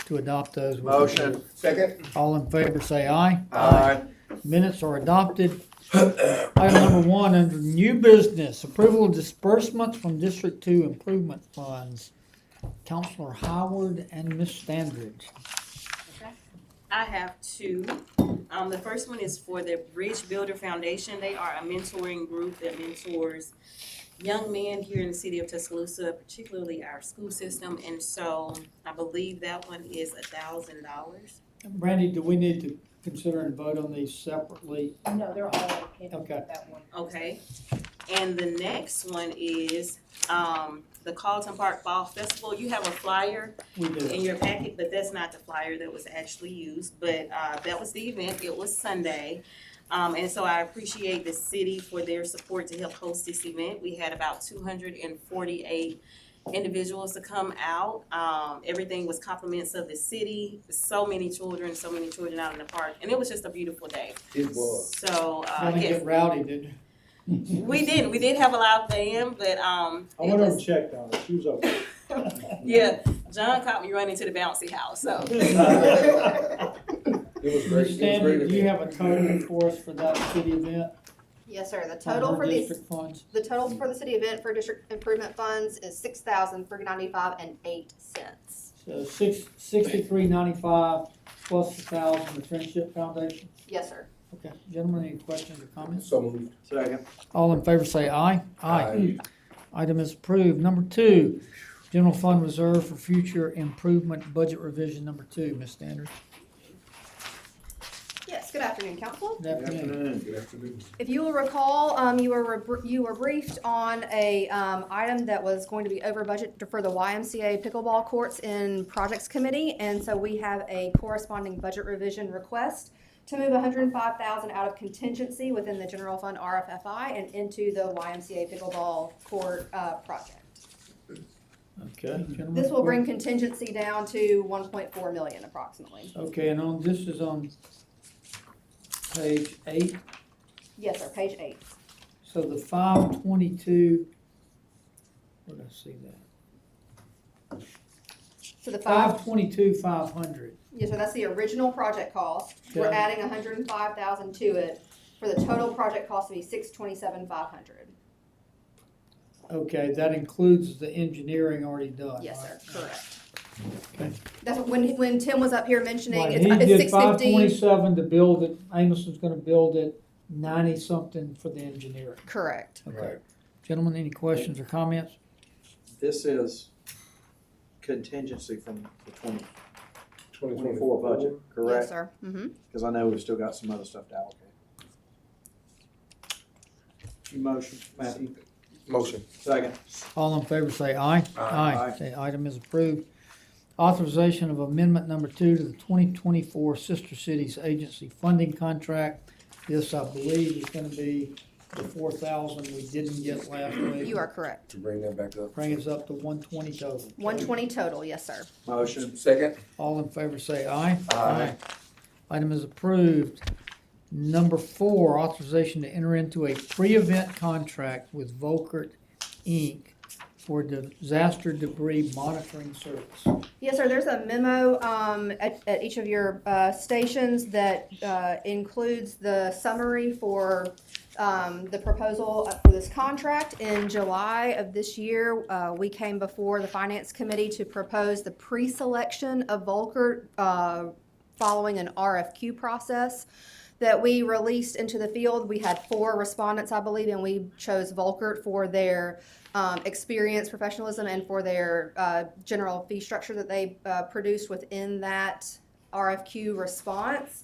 to adopt those. Motion. Second. All in favor say aye. Aye. Minutes are adopted. Item number 1, under new business, approval of disbursements from District 2 improvement funds. Counselor Howard and Ms. Standridge. I have two. The first one is for the Bridge Builder Foundation. They are a mentoring group that mentors young men here in the city of Tuscaloosa, particularly our school system. And so I believe that one is $1,000. Brandy, do we need to consider and vote on these separately? No, they're all in Okay. that one. Okay. And the next one is the Carlton Park Fall Festival. You have a flyer We do. in your packet, but that's not the flyer that was actually used. But that was the event. It was Sunday. And so I appreciate the city for their support to help host this event. We had about 248 individuals to come out. Everything was compliments of the city. So many children out in the park. And it was just a beautiful day. It was. So, Didn't yes, get rowdy, did you? we did have a live band, but I it went over and was, checked on her, she was okay. yeah, John caught me running to the bouncy house, so. It was great. It was Ms. great. Standridge, do you have a total for us for that city event? Yes, sir. The on total our for these, district funds? the total for the city event for district improvement funds is $6,395.08. So $63.95 plus $1,000 the Friendship Foundation? Yes, sir. Okay, gentlemen, any questions or comments? So moved. Second. All in favor say aye. Aye. Item is approved. Number 2, general fund reserve for future improvement budget revision number 2, Ms. Standard. Yes, good afternoon, council. Good afternoon. Good afternoon. If you will recall, you were briefed on a item that was going to be over budget for the YMCA pickleball courts in projects committee, and so we have a corresponding budget revision request to move $105,000 out of contingency within the general fund RFFI and into the YMCA pickleball court project. Okay, gentlemen. This will bring contingency down to 1.4 million approximately. Okay, and this is on page 8. Yes, sir, page 8. So the 522, where did I see that? So the 522,500. yes, sir, that's the original project cost. We're Okay. adding 105,000 to it for the total project cost to be 627,500. Okay, that includes the engineering already done. Yes, sir, right? correct. Okay. That's when Tim was up here mentioning Right, it's he did 650. 527 to build it, Amos was gonna build it, 90 something for the engineering. Correct. Okay. Right. Gentlemen, any questions or comments? This is contingency from the 2024 2024 budget, Yes, correct? sir. Mm-hmm. Because I know we've still got some other stuff to allocate. Motion, Matthew. Motion. Second. All in favor say aye. Aye. Okay, item is approved. Authorization of amendment number 2 to the 2024 Sister Cities Agency funding contract. This, I believe, is gonna be the 4,000 we didn't get last week. You are correct. To bring that back up. Bring us up to 120 total. 120 total, yes, sir. Motion. Second. All in favor say aye. Aye. Item is approved. Number 4, authorization to enter into a pre-event contract with Volkert, Inc. for disaster debris monitoring service. Yes, sir. There's a memo at each of your stations that includes the summary for the proposal for this contract. In July of this year, we came before the Finance Committee to propose the pre-selection of Volkert following an RFQ process that we released into the field. We had 4 respondents, I believe, and we chose Volkert for their experience, professionalism, and for their general fee structure that they produced within that RFQ response.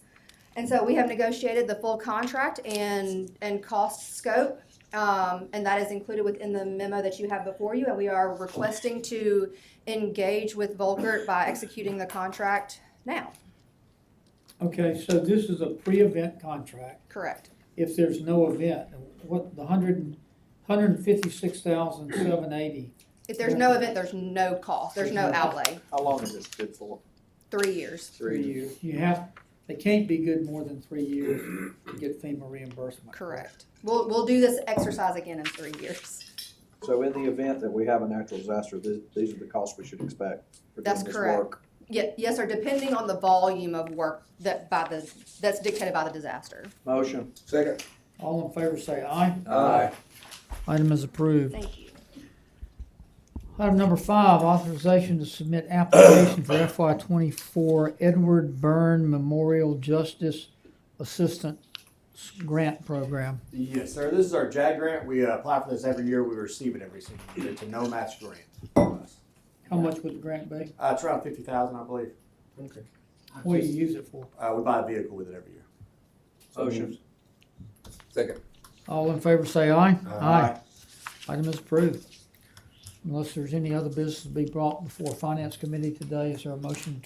And so we have negotiated the full contract and cost scope, and that is included within the memo that you have before you. And we are requesting to engage with Volkert by executing the contract now. Okay, so this is a pre-event contract. Correct. If there's no event, what, the 156,780? If there's no event, there's no cost. There's no outlay. How long is this good for? 3 years. 3 years. You have, they can't be good more than 3 years to get FEMA reimbursement. Correct. We'll do this exercise again in 3 years. So in the event that we have a natural disaster, these are the costs we should expect for That's doing this correct. work. Yes, sir, depending on the volume of work that's dictated by the disaster. Motion. Second. All in favor say aye. Aye. Item is approved. Thank you. Item number 5, authorization to submit application for FY 24 Edward Byrne Memorial Justice Assistance Grant Program. Yes, sir. This is our JAG grant. We apply for this every year. We receive it every single year. It's a no-match grant from us. How much would the grant be? It's around $50,000, I believe. Okay. What do you use it for? We buy a vehicle with it every year. Motion. Second. All in favor say aye. Aye. Item is approved. Unless there's any other business to be brought before Finance Committee today, is there a motion to